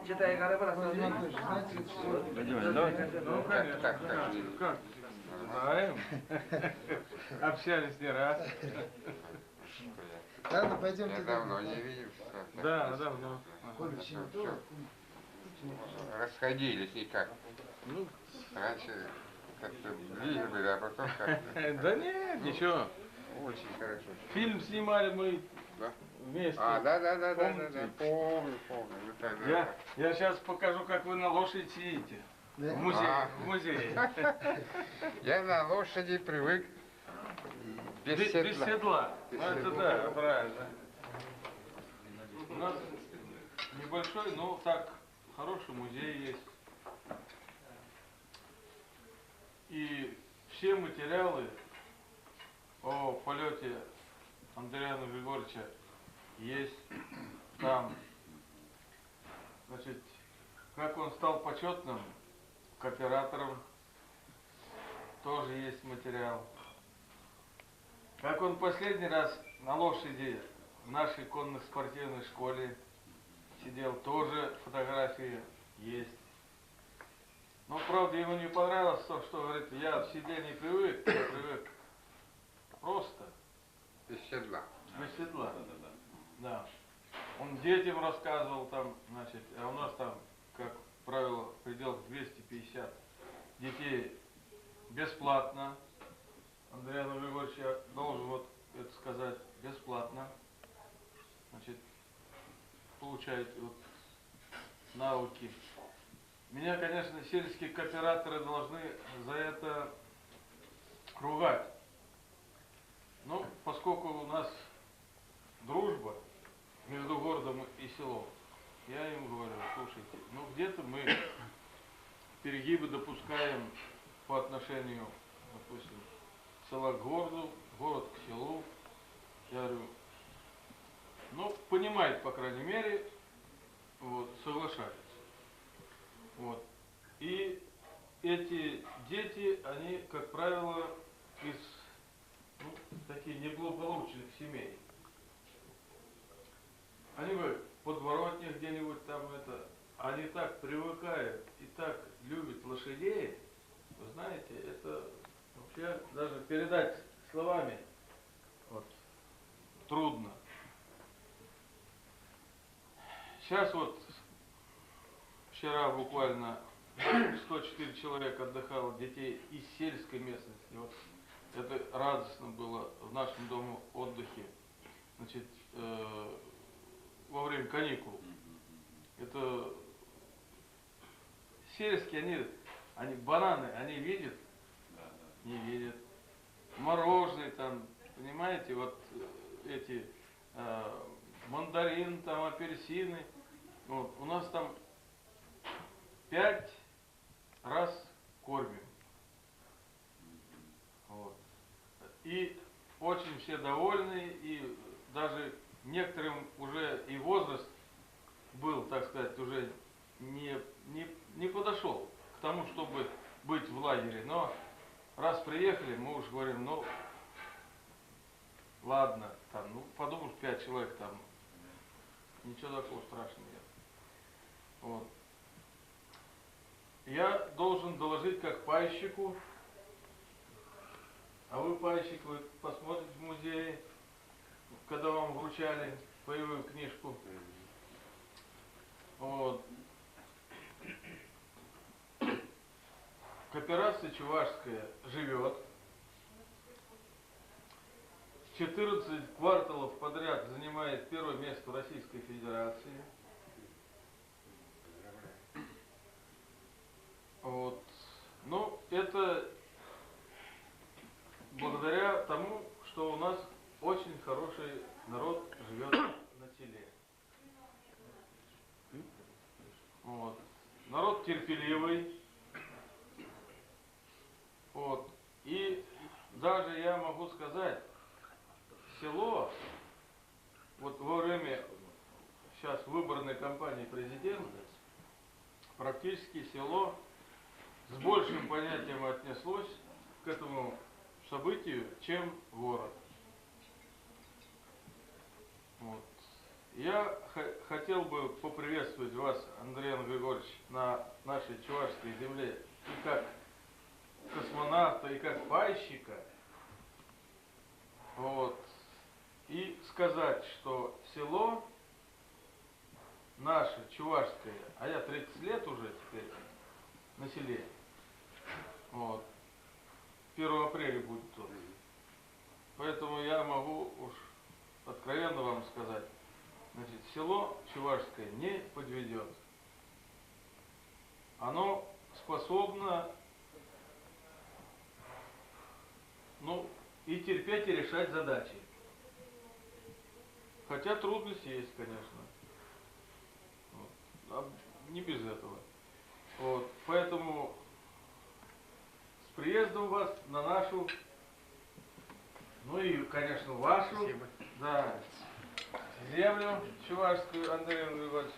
Читай, Ну, конечно. Как? Знаем. Общались не раз. Ладно, пойдемте. Я давно не видел. Да, давно. Расходились и как? Ну, Раньше как-то ближе были, а потом как-то да нет, ничего. очень хорошо. Фильм снимали мы Да? вместе. Да, Помните? помню. Вы тогда- Я сейчас покажу, как вы на лошади сидите. Да? В музее. Я на лошади привык без Без седла. седла. Без Ну, это седла. да, правильно. У нас небольшой, но так, хороший музей есть. И все материалы о полете Андриана Григорьевича есть там. Значит, как он стал почетным кооператором, тоже есть материал. Как он последний раз на лошади в нашей конно-спортивной школе сидел, тоже фотографии есть. Но, правда, ему не понравилось то, что, говорит, я в седле не привык, я привык просто, Без седла. без седла. Да. Он детям рассказывал там, значит, а у нас там, как правило, в пределах 250 детей бесплатно. Андриан Григорьевич, я должен вот это сказать, бесплатно. Значит, получаете вот навыки. Меня, конечно, сельские кооператоры должны за это ругать. Но поскольку у нас дружба между городом и селом, я им говорю, слушайте, ну где-то мы перегибы допускаем по отношению, допустим, села к городу, город к селу. Я говорю, ну, понимает, по крайней мере, вот, соглашается. Вот. И эти дети, они, как правило, из таких неблагополучных семей. Они бы подворотни где-нибудь там это, они так привыкают и так любят лошадей, вы знаете, это вообще даже передать словами вот, трудно. Сейчас вот вчера буквально 104 человека отдыхало детей из сельской местности. Вот это радостно было в нашем доме отдыхе. Значит, во время каникул. Это сельские, они бананы, они видят, не видят. Мороженое там, понимаете, вот эти мандарины, там апельсины. Вот, у нас там 5 раз кормим. Вот. И очень все довольны, и даже некоторым уже и возраст был, так сказать, уже не подошел к тому, чтобы быть в лагере. Но раз приехали, мы уж говорим, ну ладно, там, ну подумаешь, 5 человек там, ничего такого страшного нет. Вот. Я должен доложить как пайщику, а вы, пайщик, вы посмотрите в музее, когда вам вручали боевую книжку. Вот. Кооперация Чувашская живет. 14 кварталов подряд занимает первое место в Российской Федерации. Вот. Ну, это благодаря тому, что у нас очень хороший народ живет на селе. Вот. Народ терпеливый. Вот. И даже я могу сказать, село, вот во время сейчас выборной кампании президента, практически село с большим понятием отнеслось к этому событию, чем город. Вот. Я хотел бы поприветствовать вас, Андрей Григорьевич, на нашей чувашской земле и как космонавта, и как пайщика. Вот. И сказать, что село наше, чувашское, а я 30 лет уже теперь на селе. Вот. 1 апреля будет тут. Поэтому я могу уж откровенно вам сказать, значит, село чувашское не подведет. Оно способно, ну, и терпеть, и решать задачи. Хотя трудности есть, конечно. Вот. А не без этого. Вот. Поэтому с приездом вас на нашу, ну и, конечно, вашу, да, землю чувашскую, Андрей Григорьевич.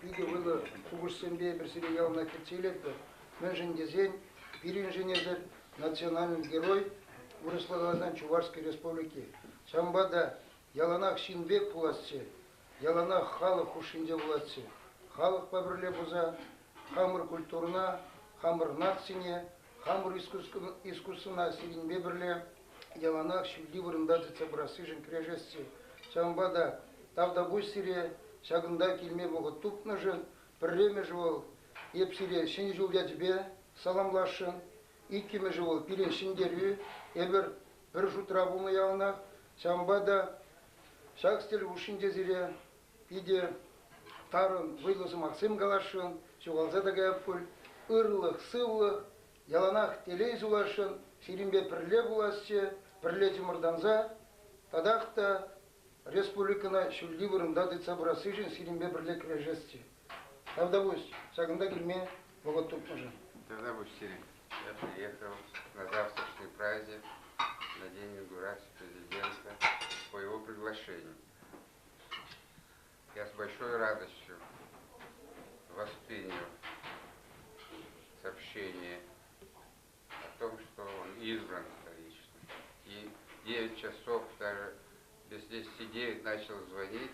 Видео было Кугушсембе bir yalına keçiлекті. Мен жендезен, пиринженезер, национальный герой Урыслағазан Чувашской республики. Шамбада яланақ шинбек пулассы, яланақ халық хушинде пулассы. Халық пабірле буза, хамыр культурна, хамыр нацине, хамыр искусына сиринбе бірле, яланақ шүлді вырындады цабрасы жын крежессы. Шамбада тавда бұсире, шагында келме бұғы тұпны жын, бірлеме жыл, епсире шын жыл ядбе, саламлашын, иккеме жыл, пирен шиндерю, эбір бір жұтра бұны яланақ, шамбада шақстел ұшындезіре, пиде тарын выйлызы Максим Галашын, шуғалза да гәппіл, ұрлық, сывлық, яланақ телей зулашын, сиринбе пірле бұлассы, пірле жымырданза, тадақта республикана шүлді вырындады цабрасы жын, сиринбе пірле крежесті. Тавдавусь, шағында келме бұғы тұпны жын. Тогда вы Сирин. Я приехал на завтрашний праздник, на день инаугурации президента, по его приглашению. Я с большой радостью воспринял сообщение о том, что он избран вторично. И 9 часов, даже без 10:09 начал звонить,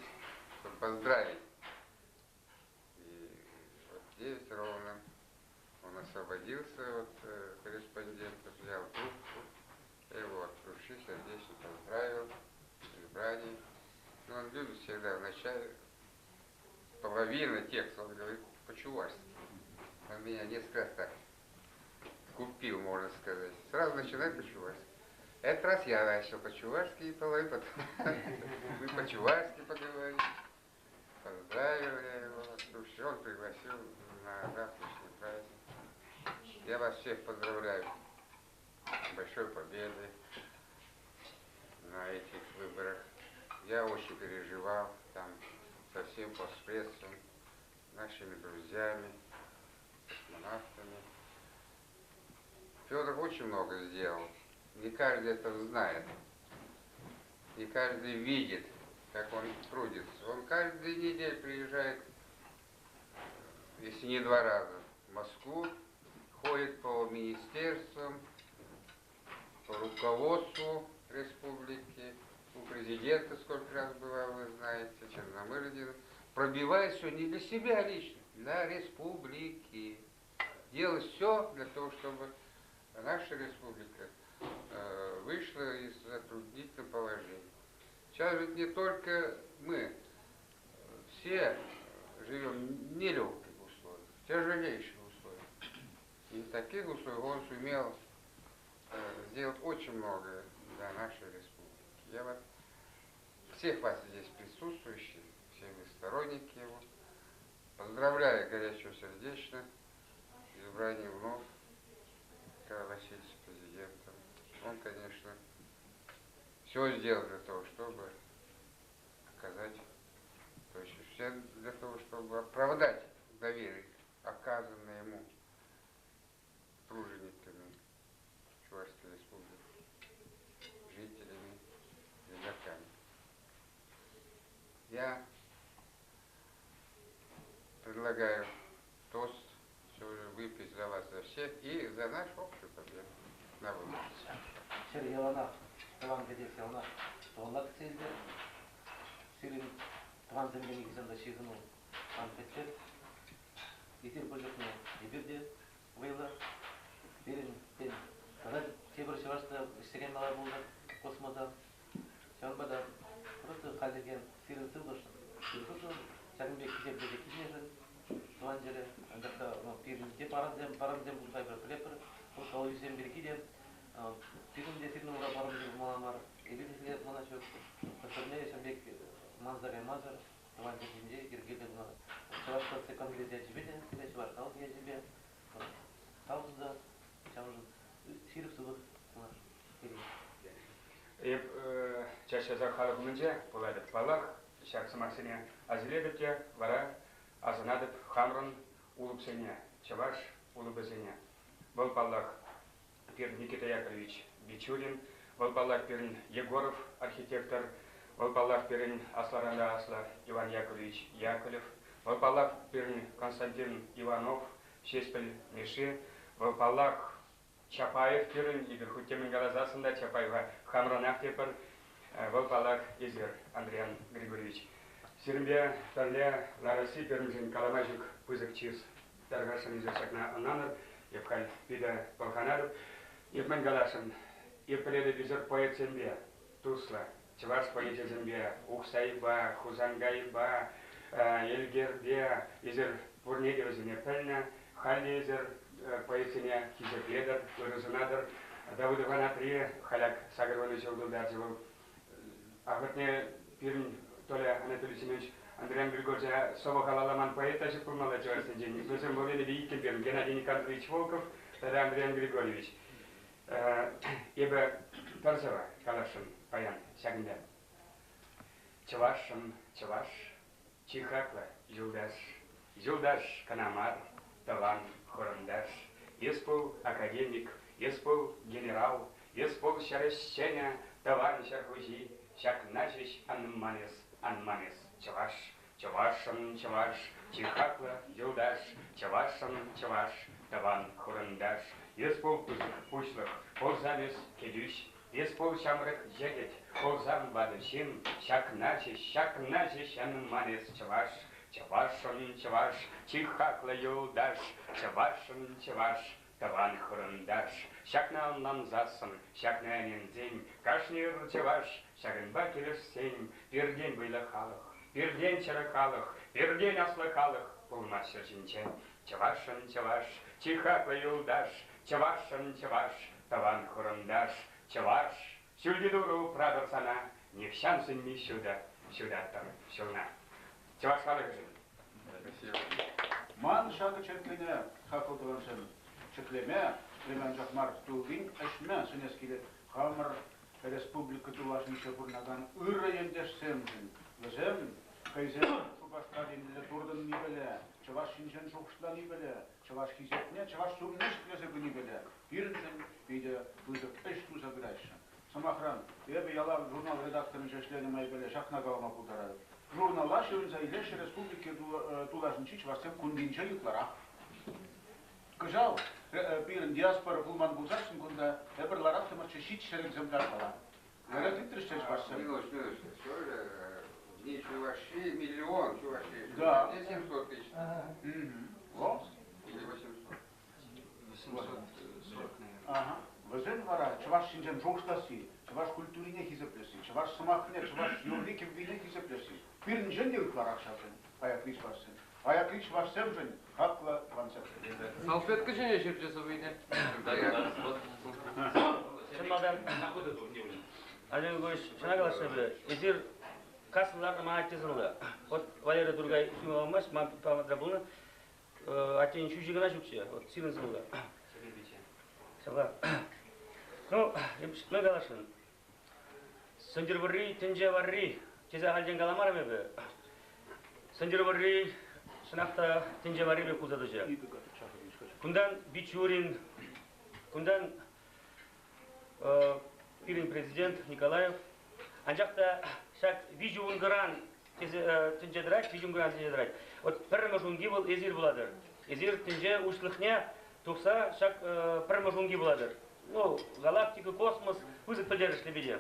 чтобы поздравить. И вот 9 ровно он освободился от корреспондентов, взял трубку, я его от души сердечно поздравил с избранием. Но он любит всегда в начале половина текста, он говорит по-чувашски. Он меня несколько раз так купил, можно сказать. Сразу начинает по-чувашски. Этот раз я начал по-чувашски и половину, потом мы по-чувашски поговорили. Поздравил я его от души, он пригласил на завтрашний праздник. Я вас всех поздравляю с большой победой на этих выборах. Я очень переживал там со всем постпрессом, нашими друзьями, космонавтами. Федор очень много сделал. Не каждый это знает. Не каждый видит, как он трудится. Он каждую неделю приезжает, если не 2 раза, в Москву, ходит по министерствам, по руководству республики, у президента сколько раз бывал, вы знаете, Черномырдин, пробивает все не для себя лично, для республики. Делает все для того, чтобы наша республика вышла из затруднительного положения. Сейчас ведь не только мы, все живем в нелегких условиях, в тяжелейших условиях. И в таких условиях он сумел сделать очень многое для нашей республики. Я вот всех вас здесь присутствующих, все вы сторонники его, поздравляю горячо-сердечно с избранием вновь Михаила Васильевича президентом. Он, конечно, все сделал для того, чтобы оказать, то есть все для того, чтобы оправдать доверие, оказанное ему тружениками Чувашской республики, жителями, земляками. Я предлагаю тост сегодня выпить за вас, за всех и за нашу общую победу на выборах. Яланақ, Таван Гадек Яланақ, Толлак Цельдер, Сирин Туған землені кезінде шегіну анфеттер. Етер бөлікіне еберде ойылы. Берін пен. Когда тебір шевашта істеген малар болды космода. Шанбада просто қалдеген сирілсіз дошын. Сирілсіз Сәлімбек кезердегі кезмежін. Туған жері. Андақта пирінде парандем бұл қайбір білепір. Бұл қалы үзен берекеден. Пирінде сирінің ұра парандем маламар. Ебедесілер мана шөп. Қысырне Сәлімбек манзаря мазар. Туған жерінде ергелі бұна. Шевашта секондерде жібеден. Шевашта ал жібе. Талғызда. Шамжын. Сиріпсіз Еп чаще захалып мынже болады балақ шақсы максине азиледіпте вара азынадып хамрын улыпсене чаваш улыбызене. Бұл балақ пер Никита Яковлевич Бичурин, бұл балақ перін Егоров архитектор, бұл балақ перін Асларанда Асла Иван Яковлевич Яковлев, бұл балақ перін Константин Иванов Шеспель Меши, бұл балақ Чапаев перін Игорь Хутемин Галазасында Чапаева Хамранах тепір бұл балақ Изер Андриан Григорьевич. Сирімбе тәрле Лараси перімжен Каламажик пызык чиз Таргашын изерсакна ананыр, епхаль пида Балханаров, епмен Галашын, еппеледі бізір поэт сенбе, Тусла, Чеваш поэте сенбе, Ухсайба, Хузангайба, Елгерде, Изер Пурнеге зене пәліне, Халли Изер поэзияне хизепледер, вырызынадыр, Давыдов Анатри, Халяк Сагарович Олдулдаржевыл, Ахватне Пирин Толя Анатолий Семенович, Андрей Григорьевич Совахалаламан поэт ажып пылмала чеварсын день. Өзім болели бейіккен берін, Геннадий Николаевич Волков, тогда Андрей Григорьевич. Ебі Тарзева Калашын паян сәгінде. Чевашын, Чеваш, Чихакла, Жылдаш, Жылдаш Канамар, Талан Хорандаш, Еспол академик, Еспол генерал, Еспол шарещеня, товарищ Архузи, Шак начищ анманес, Чеваш, Чевашын, Чеваш, Чихакла, Жылдаш, Чевашын, Чеваш, Талан Хорандаш, Еспол пушлых, ползамес кедюш, Еспол шамрык жегет, ползам бадычин, Шак начищ анманес, Чеваш, Чевашын, Чеваш, Чихакла Юлдаш, Чевашын, Чеваш, Таван Хурындаш, Шакна онлан засын, Шакна нендзен, Кашнир Чеваш, Шагынба келешсен, Перден былы халық, Перден чыры халық, Перден аслы халық, Пулмас шыржинчен, Чевашын, Чеваш, Чихакла Юлдаш, Чевашын, Чеваш, Таван Хурындаш, Чеваш, Шүлдедуру прадырсана, Нехшансын ми шудаттыр, шулна. Чеваш халық жын. Ман шагы чеклене хакылдыгынсын чеклеме, Леман Жахмар Тулгин, Эшме, Сенескиле, Хамар, Республика Тулашнича Бурнаган, Үрра ендешсемжин, Везем, Кайзем, Шубашкадинле Турдан нибеле, Чеваш Шинжен Шухштла нибеле, Чеваш Хизетне, Чеваш Сумнеш Клезебы нибеле, Ирнзен, Виде, Вызов Эшту Забирайшин. Самахран, Эбе Яла журнал редакторын жешлені майбеле, Шахнагалма Путарады. Журнала шевін заилеші республике Тулашничич вастем кундинча ютлара. Кажал, пирен диаспора пулман бузарсын кунда, эбір лараптымырча шит шер экземпляр бала. Говорят, интерестеш вастем. Милош, не чуваши, миллион чуваши. Да. Не 700 тысяч. Вот. Или 800. 840, наверное. Ага. Везен вара, чуваш шинжен жокстаси, чуваш культурине хизеплеси, чуваш самахне, чуваш юрлике вине хизеплеси. Пирен жен ютлар акшасын, аяклич вастем. Аяклич вастем жен, хакла концепт. Салфетка же не шепчется выйдет. Шымалдан Ален Гойш шанагалашны білі. Эзір касыларны ма аттезілді. Вот Валерия Дургай сүймалмаш, ма памадра бұлны аттен шүжігіна жүкші. Вот сирін зылды. Шаба. Ну, емшітме галашын. Сындыр варри, тінже варри. Тезе халден галамар мебі. Сындыр варри, шынақта тінже варри бе кузады же. Кундан Бичурин, кундан Пирин президент Николаев. Анжақта шак вижунгыран тінже дырать, вижунгыран тінже дырать. Вот пірі мұжунги бұл езір бұладыр. Езір тінже ұшлықне тұқса шак пірі мұжунги бұладыр. Ну, галактика, космос, вызык пілдеріш лебеде.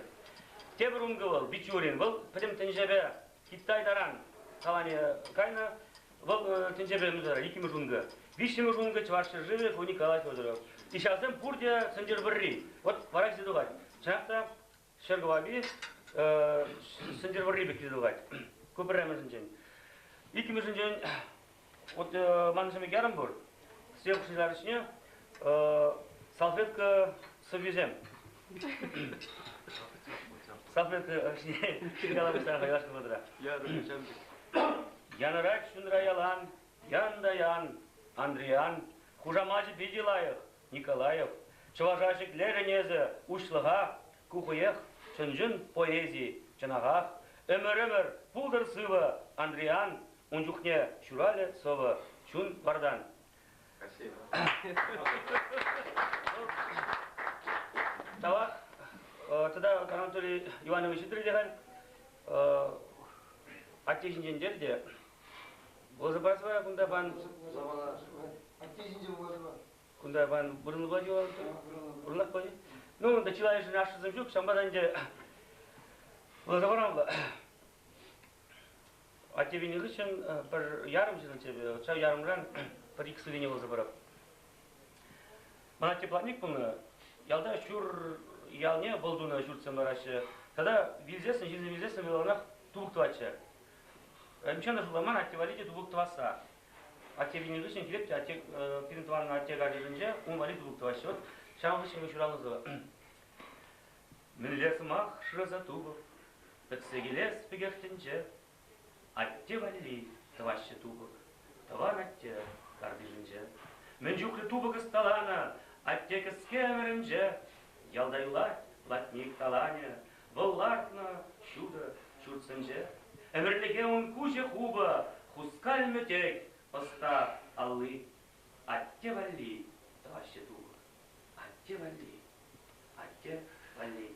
Тебір ұңғы бұл, Бичурин бұл, пілім тінжебе Китай даран, салане кайна, в тенчебе музара, икими жунга. Вишими жунга чварши живых у Николая Федоров. И сейчас там пурдя сандербарри. Вот варак зидугать. Чакта шерговаби сандербарри бек зидугать. Купырайма жинжен. Икими жинжен, вот маншами гярам бур. Всех шилар ішіне салфетка с визем. Салфетка ішіне киргала бістан қайвашты бұдыра. Янырач шындыра ялан, ян да ян, Андриан, хужамажы бедилаев, Николаев, чыважашек леренезі ушлыға, кухуех, чынжын поэзии, чынағақ, өмір пулдыр сывы, Андриан, унжухне шурале совы, чун бардан. Спасибо. Тава, тогда Анатолий Иванович Итридихан, отечественный дерде, возобразовая кундабан, кундабан бурны владел, бурлак владел. Ну, началась же наша замжук, шамбаданде, возобразовала. А тебе не лучше, пар ярым же на тебе, чав ярым ран, пар икс не возобрав. Мана теплотник помню, ялда шур ялне болдуна шурцем раще. Тогда вильзесен, жизнь вильзесен виланах тубук твача. Мчан даже ламан активалите тубук тваса. А тебе не лучше клепте, а те перентван на те гаджинже, умали тубук твача. Вот шам лучше шурал назва. Миллес мах шроза тубук, пецегилес пигертинже. Аттевали тваще тубук, таванатте кардижинже. Менжухле тубук сталана, аттека скемеринже. Ялдайлар платник талане, воллартна чудо чурцинже. Эмерлиге он куча хуба, хускаль мютек, поста аллы. Аттевали тваще тубук, аттевали, аттевали.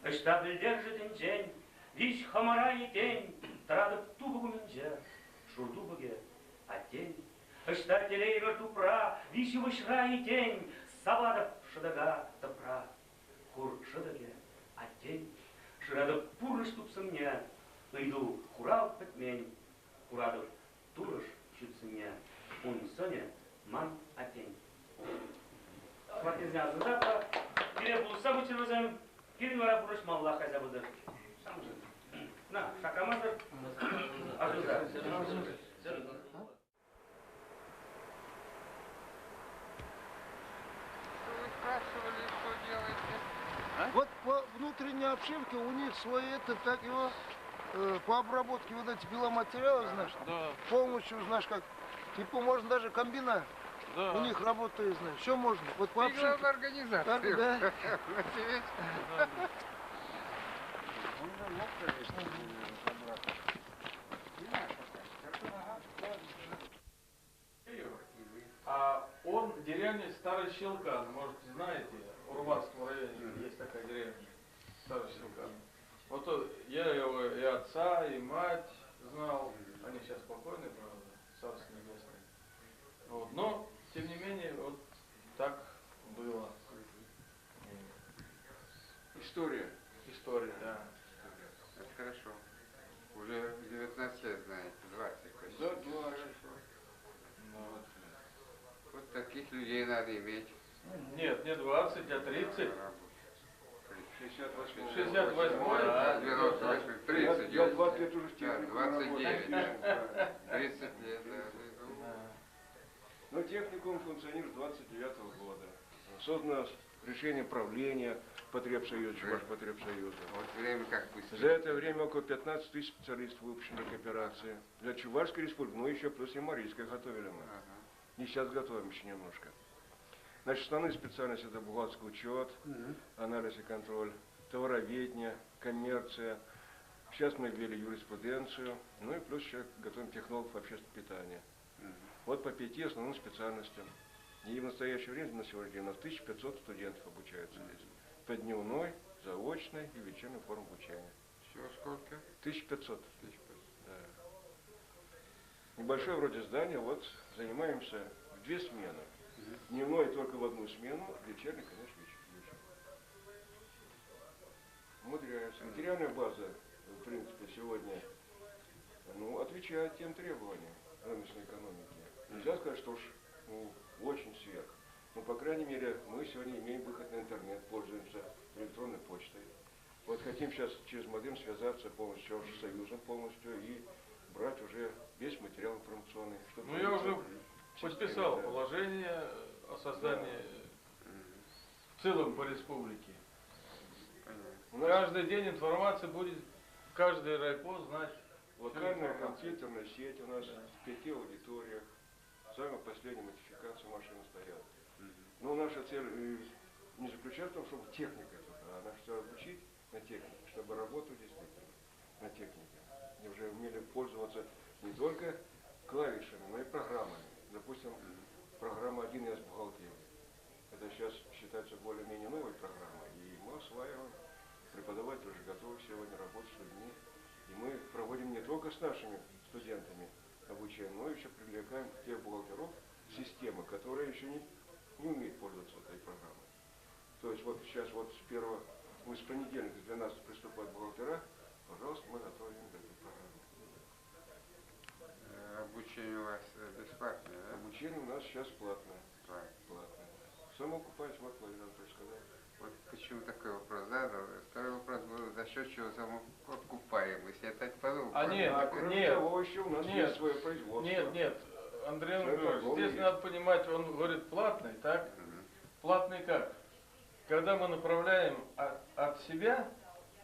Эштабель держит инжень, виш хамара и тень. Тарадып тубугу минже, шурдубуге, а тень. Эшта телейвер тупра, виши вышра и тень. Савадып шыдага топра, хур шыдаге, а тень. Шырадып пурыш тупсымне, ыйду хурал пэтмень. Хурадып турыш чутсымне, он соне ман а тень. Хватит знязында па, бире булса бучырвызым, кирин вара пурыш малла хайза будыр. Сам же. На, шакамазыр, ажуза. Вы спрашивали, что делаете? Вот по внутренней обшивке у них свой этот, как его, по обработке вот этих беломатериалов, знаешь, Да, полностью, знаешь, как, типа можно даже комбинат да. у них работает, знаешь, все можно. Вот по Ты обшивке. главный организатор. Так, да. На тебе. А он в деревне Старый Щелкан, может, знаете, в Урманском районе есть такая деревня, Старый Щелкан. Вот я его и отца, и мать знал, они сейчас спокойны, правда, царство небесное. Вот. Но, тем не менее, вот так было. История. История, да. Это хорошо. Уже 19 лет знаете, 20 почти. Да, 20. Ну, Вот таких людей надо иметь. нет, не 20, а 30. 68. 68, Да, да. 98, 30. Я 20 лет уже в Да, технику 29. работаю. 30 лет, да. Но техникум функционирует с 29 года. Создано решение правления Потребсоюза, Чувашпотребсоюза. Вот время как быстро. За это время около 15 тысяч специалистов выпущено к операции. Для Чувашской республики, ну еще плюс и Марийской готовили мы. Ага. И сейчас готовим еще немножко. Значит, основные специальности это бухгалтерский учет, анализ и контроль, товароведение, коммерция. Сейчас мы ввели юриспруденцию, ну и плюс еще готовим технологов общественного питания. Вот по 5 основным специальностям. И в настоящее время, на сегодняшний день, у нас 1500 студентов обучаются здесь. По дневной, заочной и вечерней форме обучения. Всего сколько? 1500. 1500. Да. Небольшое вроде здание, вот занимаемся в 2 смены. Дневной только в 1 смену, вечерний, конечно, вечером. Умудряемся. Материальная база, в принципе, сегодня ну, отвечает тем требованиям рыночной экономики. Нельзя сказать, что уж ну, очень сверх. Но, по крайней мере, мы сегодня имеем выход на интернет, пользуемся электронной почтой. Вот хотим сейчас через модем связаться полностью с Союзом полностью и брать уже весь материал информационный. Чтобы Ну, я уже системе, подписал да. положение о создании в целом по республике. У нас Каждый день информация будет, каждый райпо знать. локальная компьютерная сеть у нас в 5 аудиториях. Самая последняя модификация машины стоят. Но наша цель не заключается в том, чтобы техника, а она все обучить на технике, чтобы работать действительно на технике. И уже умели пользоваться не только клавишами, но и программами. Допустим, программа 1С бухгалтерии. Это сейчас считается более-менее новой программой, и мы осваиваем. Преподаватели уже готовы сегодня работать с людьми. И мы проводим не только с нашими студентами обучение, но еще привлекаем тех бухгалтеров системы, которые еще не умеют пользоваться этой программой. То есть вот сейчас вот с понедельника, с 12 приступают бухгалтера, пожалуйста, мы готовим к этой программе. Обучение у вас бесплатное, да? Обучение у нас сейчас платное. Платное. Самоокупаюсь, вот Владимир Анатольевич сказал. Вот почему такой вопрос задал. Второй вопрос был, за счет чего самоокупаемость. Я так подумал. А нет, Кроме того, еще у нас есть свое производство. Нет, Андрей Своя Анатольевич, торговля здесь есть. надо понимать, он говорит платный, так? Платный как? Когда мы направляем от себя,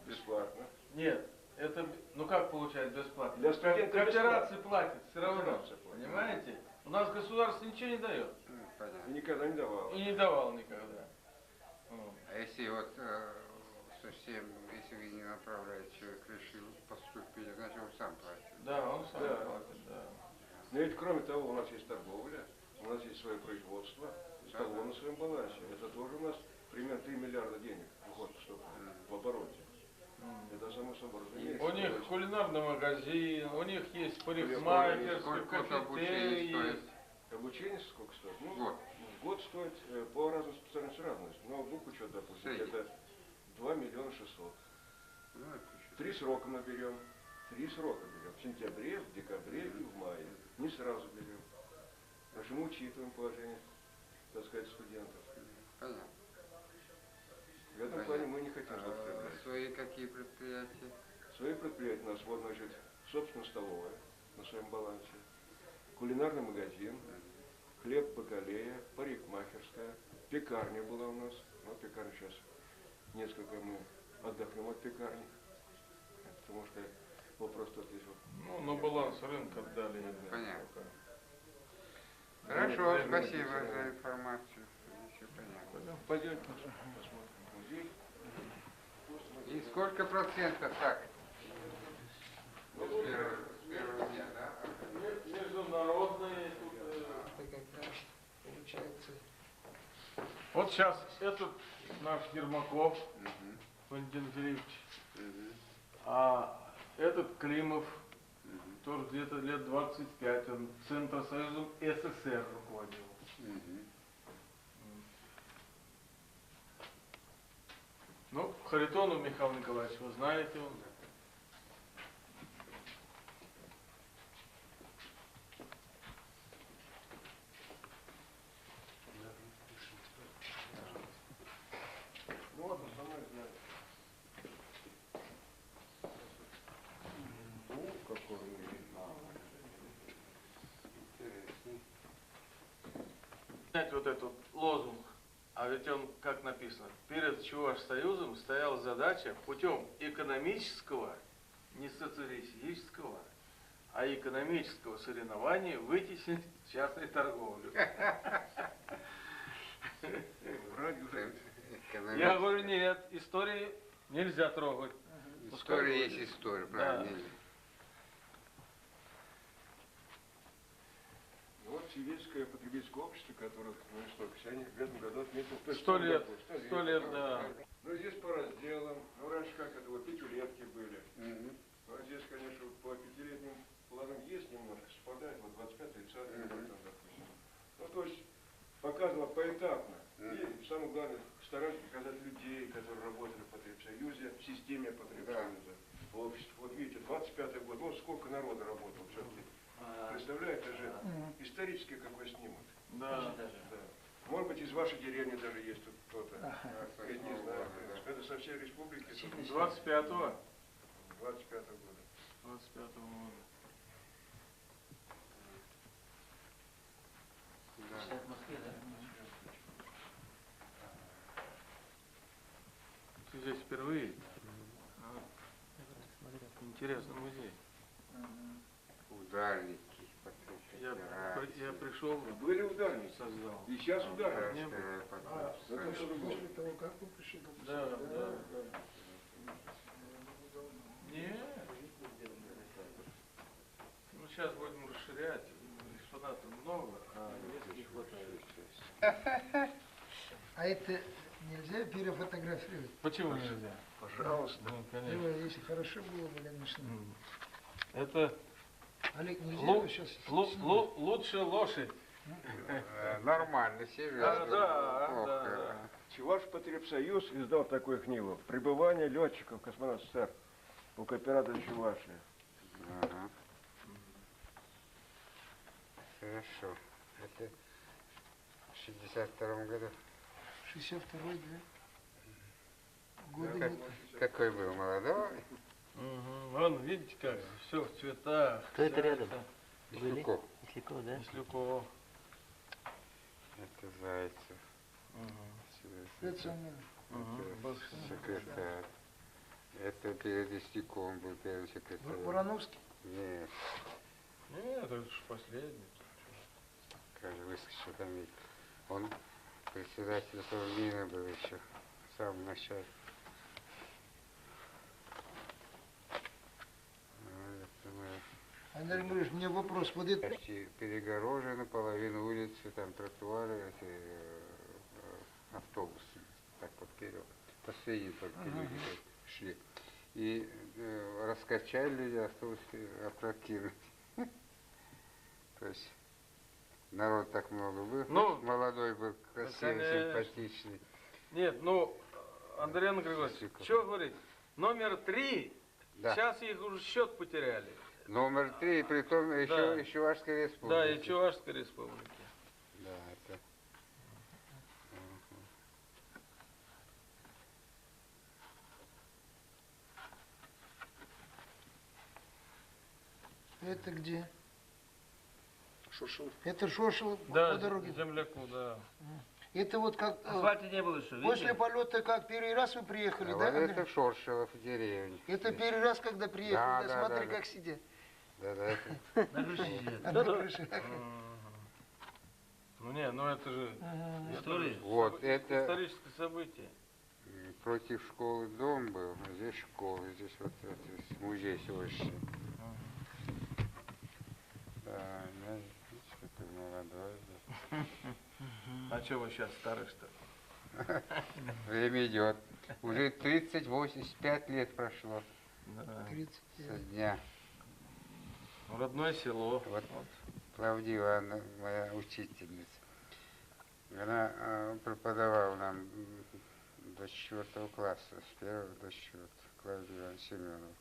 Бесплатно. нет, это, ну как получать бесплатно? Для студента Кооперации платит все равно, Кооперация платит. понимаете? У нас государство ничего не дает. И Понятно. никогда не давал. И не давал никогда. Вот. А если вот совсем, если вы не направляете, человек решил поступить, значит он сам платит. Да, он сам Да. платит, да. Но ведь кроме того, у нас есть торговля, у нас есть свое производство, столовое на своем балансе. Это тоже у нас примерно 3 миллиарда денег в год поступает в обороте. Это само собой разумеется. У них кулинарный магазин, у них есть Сколько парикмахерская, это обучение кафетерий стоит? есть. Обучение сколько стоит? Ну, Год. год стоит по разным специальностям разность. Но буквучет, допустим, Средний. это 2 миллиона 600. Ну, это еще. 3 срока мы берем. 3 срока берем. В сентябре, в декабре и в мае. Не сразу берем. Потому что мы учитываем положение, так сказать, студентов. Понятно. В этом плане мы не хотим А свои какие предприятия? Свои предприятия у нас, вот, значит, собственно, столовая на своем балансе, кулинарный магазин, хлеб бакалея, парикмахерская, пекарня была у нас. Ну, пекарня сейчас несколько мы отдохнем от пекарни, потому что вопрос тут здесь вот. Ну, на баланс рынка дали. Понятно. пока. Хорошо, спасибо за информацию. Все понятно. Пойдем посмотрим музей. И сколько процентов так? С первого дня, да? Международные тут, Это как раз получается. Вот сейчас этот наш Ермаков, Мгм. Валентин Филиппович, Мгм. а этот Климов, Мгм. тоже где-то лет 25, он Центросоюзом СССР руководил. Мгм. Ну, Харитонов Михаил Николаевич, вы знаете, он. Ну ладно, со мной знаю. Ну, какой Интересно. Знаете, вот этот лозунг, а ведь он, как написано, перед Чувашсоюзом стояла задача путем экономического, не социалистического, а экономического соревнования вытеснить частную торговлю. врать уже. Я говорю, нет, истории нельзя трогать. История есть история, правильно? Ну, вот сибирское потребительское общество, которое, ну что, они в этом году отметил 100 лет, 100 лет, да. Ну, здесь по разделам. Ну, раньше как это, вот пятилетки были. Мгм. Ну, а здесь, конечно, по пятилетним планам есть немножко, совпадает, вот 25-30 год, там, допустим. Ну, то есть, показано поэтапно. И самое главное, старались показать людей, которые работали в Потребсоюзе, в системе Потребсоюза, в обществе. Вот видите, 25-й год, ну, сколько народа работает. представляете, это же исторический какой снимок. Да. Даже. Да. Может быть, из вашей деревни даже есть тут кто-то. Я не знаю. Это со всей республики. 25-го. 25-го года. 25-го года. Сейчас в Москве, да? Ты здесь впервые? Интересный музей. Ударники. Я пришел, Были ударники. создал. И сейчас ударники. Не было. Это что другое. После того, как вы пришли, Да, да. Не. Ну сейчас будем расширять. Экспонатов много, а места не хватает. А это нельзя перефотографировать? Почему нельзя? Пожалуйста. Ну, конечно. Если хорошо было бы, конечно. Это Олег, нельзя его сейчас... лучше лошадь. Нормально, серьезно. Да. Чувашпотребсоюз издал такую книгу «Пребывание летчиков космонавт СССР у кооператора Чувашии». Ага. Хорошо. Это в 62-м году. 62-й, да? Ну, Годы не- какой был молодой? Вон, видите как, все в цветах. Кто это рядом? Веслюков. Весляков, да? Маслюков. Это Зайцев. Это самое. Секретарь. Это перед Истяком был первый секретарь. Вороновский? Нет, Нет, это же последний. кажется, выскочил там ведь. Он председатель Совмина был еще в самом начале. Андрей Григорьевич, у меня вопрос. Вот это... Почти перегорожена половина улицы, там тротуары, эти, автобусы, так вот вперед. Последние только люди шли. И раскачали люди, автобус опрокинуть. То есть народ так много был. Ну, молодой был, красивый, конечно. симпатичный. Нет, ну, Андрей Григорьевич, Маслюков. что говорить? Номер 3, Да. сейчас их уже счет потеряли. Номер 3, при том еще Да. и Чувашской республики. Да, и Чувашской республики. Да, это. Это где? Шушел. Это Шошел Да, по дороге. земляку, да. Это вот как... Асфальта не было еще, После видите? полета как первый раз вы приехали, А да? вот Андрей? это Шоршилов деревня. Это первый раз, когда приехали, Да, да, да, смотри, да, как сидят. Да, это. На крыше сидят. А на крыше. Ну не, ну это же История. Вот, это историческое событие. против школы дом был, а здесь школа, здесь вот этот музей сегодняшний. Да, ну, видите, какой молодой. А что вы сейчас старый, что ли? Время идет. Уже 30-85 лет прошло Да. 30 со дня. Родное село. Вот Клавдия Ивановна, моя учительница, она преподавала нам до 4 класса, с 1 до 4, Клавдия Ивановна Семенова.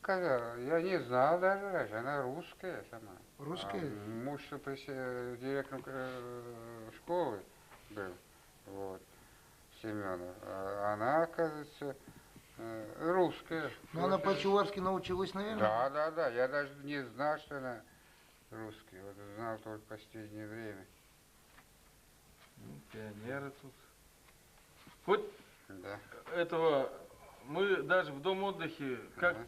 Сказала, я не знал даже раньше, она русская сама. Русская? А муж директором школы был, вот, Семенов. А она, оказывается, русская. Но она по-чуварски научилась, наверное? Да, я даже не знал, что она русская. Вот знал только в последнее время. Ну, пионеры тут. Вот Да. этого, мы даже в дом отдыхе,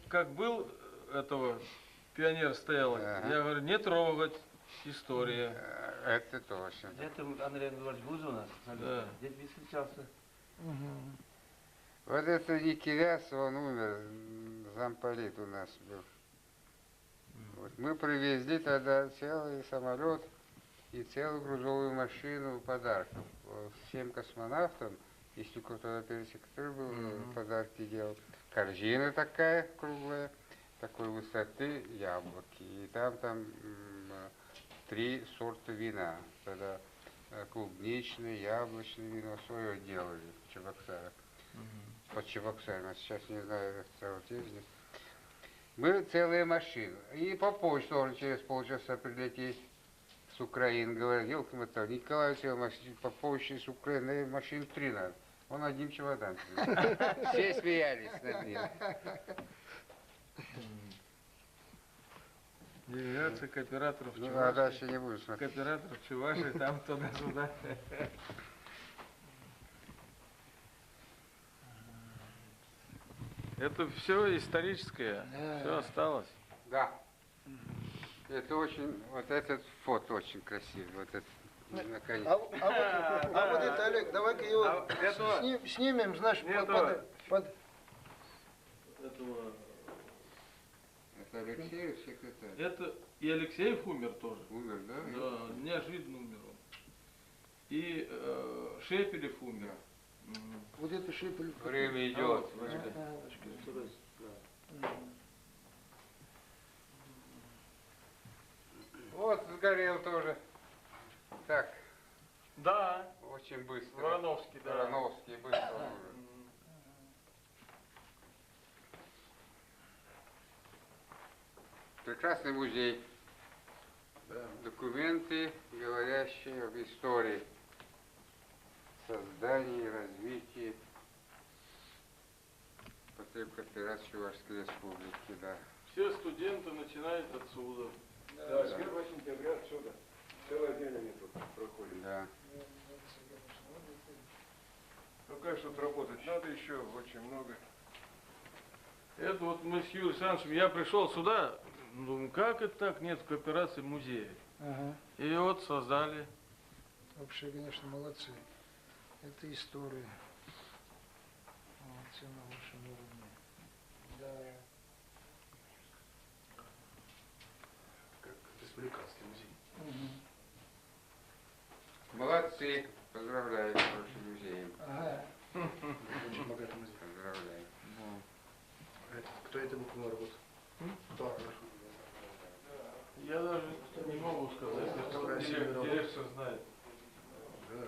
как был этого пионер стоял, Ага. я говорю, не трогать, история. Это точно. Это Андрей Григорьевич был же у нас? Да. Здесь не встречался. Мгм. Вот это Никиляс, он умер, замполит у нас был. Вот мы привезли тогда целый самолет и целую грузовую машину подарков. Всем космонавтам, если кто-то первый секретарь был, подарки делал. Корзина такая круглая, такой высоты яблоки. И там 3 сорта вина. Тогда клубничное, яблочное вино свое делали в Чебоксарах. Под Чебоксарами, а сейчас не знаю, целый Мы целые машины. И Попович должен через полчаса прилететь с Украины. Говорят, елки-мотал, Николай Попович из Украины, машин 3 надо. Он одним чемодан привез. Все смеялись над ним. Делегация кооператоров Ну, а дальше не будем смотреть. Кооператоров Чувашии, там туда-сюда. Это все историческое, все осталось. Да. Это очень, вот этот фото очень красивый. Вот этот, наконец. А вот это, Олег, давай-ка его этого- снимем, знаешь, этого- под... Этого... Это Алексеев секретарь. Это и Алексеев умер тоже. Умер, да? Да, неожиданно умер он. И Шепелев умер. Вот это Шепелев. Время идет. Вот, Вот сгорел тоже. Так, Да, очень быстро. Вороновский, да. Вороновский быстро умер. Прекрасный музей. Документы, говорящие об истории создания и развития потреб кооперации Чувашской Республики, да. Все студенты начинают отсюда. Да, с 1 сентября отсюда. Целый день они тут проходят. Да. Ну, конечно, тут работать надо еще очень много. Это вот мы с Юрием Александровичем, я пришел сюда, думаю, как это так, нет в кооперации музея. Ага. И вот создали. Вообще, конечно, молодцы. Это история. Молодцы на высшем уровне. Да. Как республиканский музей. Молодцы. Поздравляю с вашим музеем. Ага. Очень богатый музей. Поздравляю. Кто этому кому работает? Кто? Я даже не могу сказать, это директор знает. Да.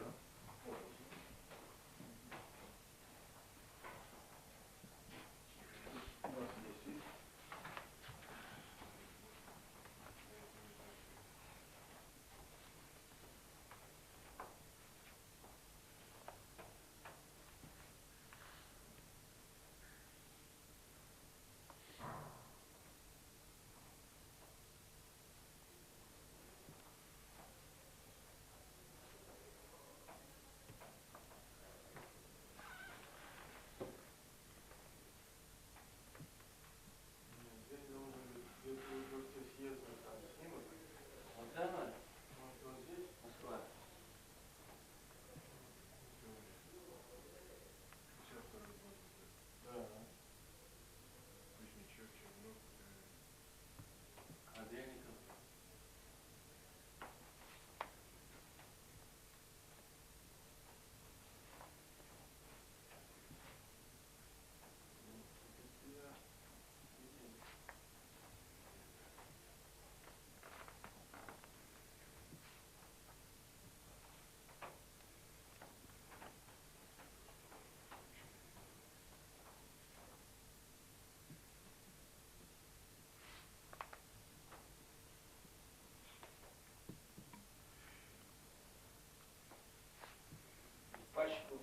Пальчику,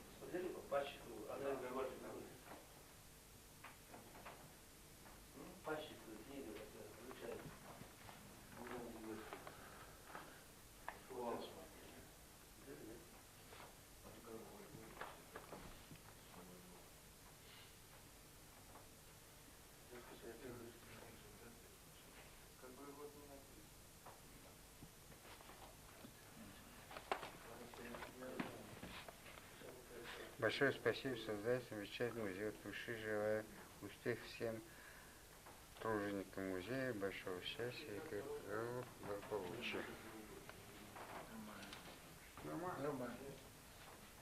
посмотрели по пальчику, Андрей Григорьевич. Пальчику, книга такая, включает. Большое спасибо создателям замечательного музея от души. Желаю успех всем труженикам музея, большого счастья и благополучия. Нормально.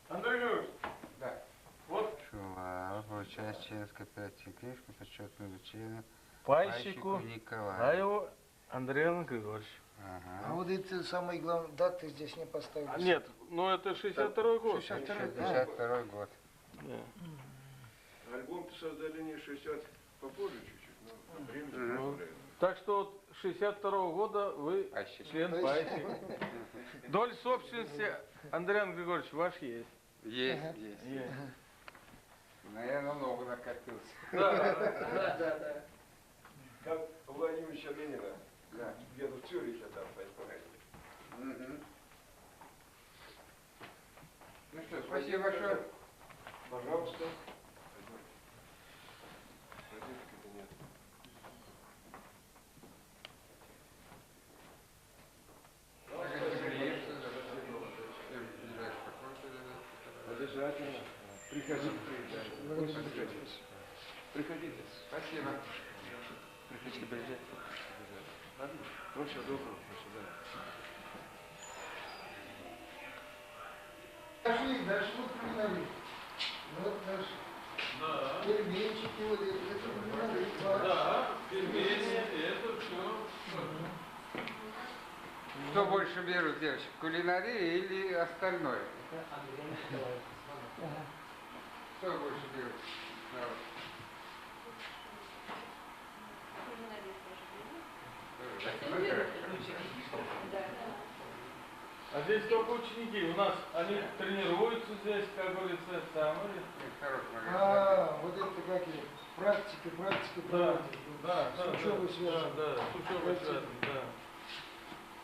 Андрей Григорьевич, Да. вот Шувал получает членскую кооперативную книжку почетного члена Пайщику Николаю. Андрею Григорьевичу. А Ага. вот это самое главное, даты здесь не поставили. Нет, ну это 62-й год. 62 год. Да. Альбом-то создали не 60, попозже чуть-чуть. Ну, время Ну, позволяет. Так что вот 62 года вы Пайщик. член пайщик. Доль собственности, Андриан Григорьевич, ваш есть. Есть. Есть. Наверное, много накопился. Да. Как у Владимировича Ленина, Да. где-то в Цюрихе там, понимаете. Мгм. Ну что, спасибо большое. Пожалуйста. Розетки-то нет. Обязательно. Приходите, приезжайте. Приходите. Спасибо. Приходите, приезжайте. Ну, всего доброго. До свидания. Дошли, дошли к кулинарии. Вот наши Да. пельменчики, вот это кулинарии. Да, пельмени, это все. Что больше берут, девочки, кулинария или остальное? Что больше берут? Народ? Ну, хорошо. А здесь только ученики. У нас они тренируются здесь, как говорится, там или. Хороший магазин. А, вот это как и практика Да, проводит. да, С учебой связано. Да, с учебой связано, да.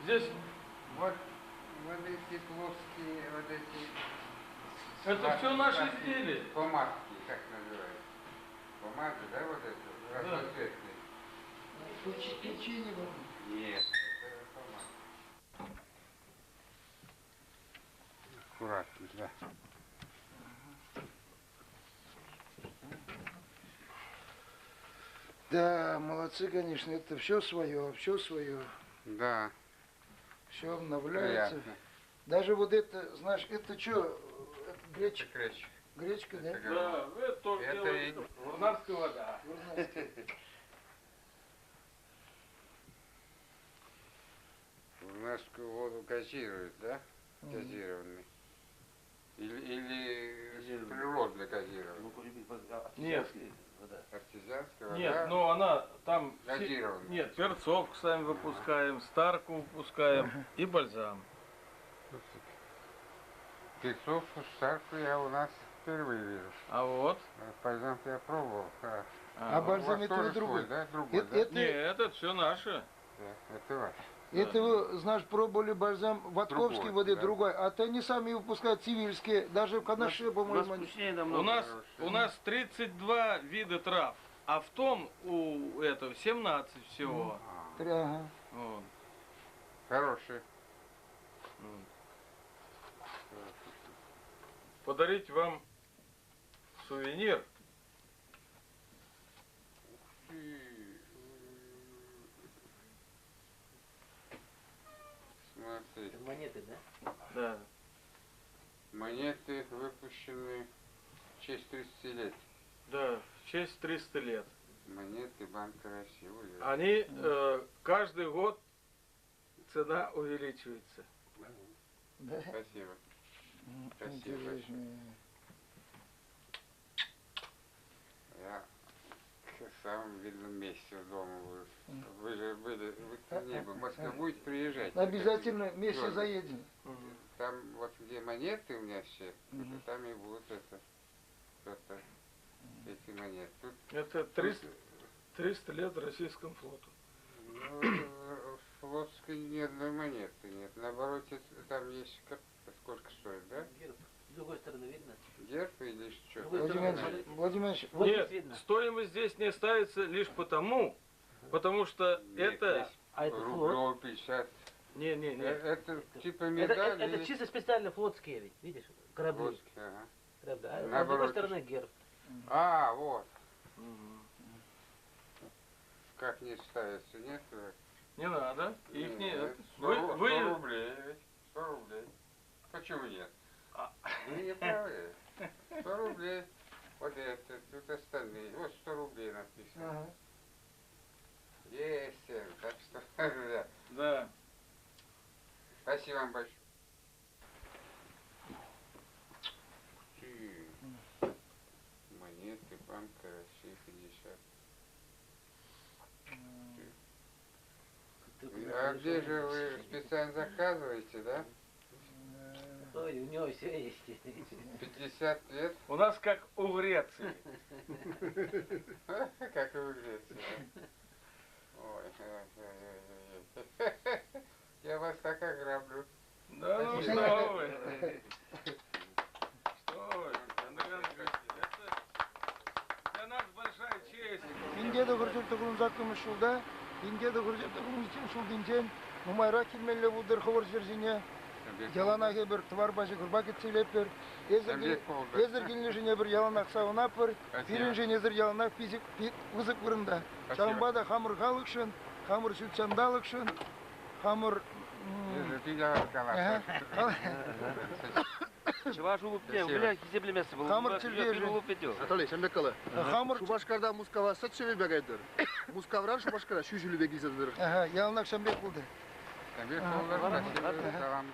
Здесь Вот эти плоские, вот эти... это все наши изделия. Помадки, как называется? Помады, да, вот это? Разноцветные. Печенье вот. Нет, это помада. Аккуратно, да. Да, молодцы, конечно, это все свое, Да, все обновляется. приятно. Даже вот это, знаешь, это что, гречка, Секретчик. гречка, да? Да, это тоже Это делается. Урнарская вода. Урнарскую воду газируют, да? Газированный. Или природно газированный. Ну, полюбить Нет. вода. Артезианская вода. Нет, но она там... газированная. Нет, перцовку сами выпускаем, старку выпускаем и бальзам. Пиццов, старку я у нас впервые вижу. А вот. Бальзам я пробовал. А у бальзам вас это тоже другой. свой, да? Другой, Это, да? это, Нет, это все наше. Да, это ваш. это вы, знаешь, пробовали бальзам Ватковский, Другой, вот это да. другой, а то они сами выпускают цивильские, даже в Канаше, по-моему, они... Вкуснее У намного. нас, у нас 32 вида трав, а в том у этого 17 всего. Ага. Вот. Хороший. Подарить вам сувенир. Смотри, Монеты, да? Да. монеты выпущены в честь 30-летия. Да, в честь 300 лет. Монеты Банка России. Ой, Они каждый год цена увеличивается. Да. Спасибо. Спасибо большое. Интересно. Я в самом видном месте дома вырос. Вы же были, вы не были. В Москве будете приезжать. Обязательно вместе Тоже. заедем. Там вот где монеты у меня все, вот там и будут это эти монеты. Тут Это 300 лет российскому флоту. флотской ни одной монеты нет. Наоборот, там есть сколько стоит, да? Герб. С другой стороны видно. Герб или что? Другой Владимир стороны. Ильич, Владимир Ильич, Вот Нет, здесь видно. стоимость здесь не ставится лишь потому, что Нет, это... есть А это флот. рублёво 50. Не. Это типа Это, медали. это чисто специально флотские, ведь, видишь, корабли. Вот, ага. Корабли. А с Наоборот. другой стороны герб. А, вот. Мгм. Как не ставится, нет? Не надо, их нет. 100 Вы, рублей, ведь. 100 рублей. Почему нет? А. Вы не правы. 100 рублей. Вот это, тут остальные. Вот 100 рублей написано. ага. Есть, так что, да. Да. Спасибо вам большое. Монеты Банка России 50. А где же вы специально заказываете, да? Ой, у него все есть. 50 лет, У нас как у Греции. как и в Греции. Да? Ой, ой, ой, ой, ой. Я вас так ограблю. Да ну что вы. Что вы, Андрей Андреевич, это для нас большая честь. Индияда көрсетті күн закымы шулда, Индияда көрсетті күн için шул динчен, Нумайра килмелі бұдыр ховар жерзіне, яланағы бір твар бажы күрба кетселеп бір, езір келінжіне бір яланақ сауына бір, пирінжіне езір яланақ физик ұзық бірінде. Шамбада хамыр халық шын, хамыр сүтсандалық шын, хамыр... Чуваш улупте, бля, кизе білмесі бұл. Хамыр чілгежі. Аталай, сәмбек қала. Хамыр... Шубашкарда мускава сәтшеве бәгайдыр. Мускавран Шубашкарда шүшілі бәгейзедір. Яланақ шамбек болды. Спасибо вам.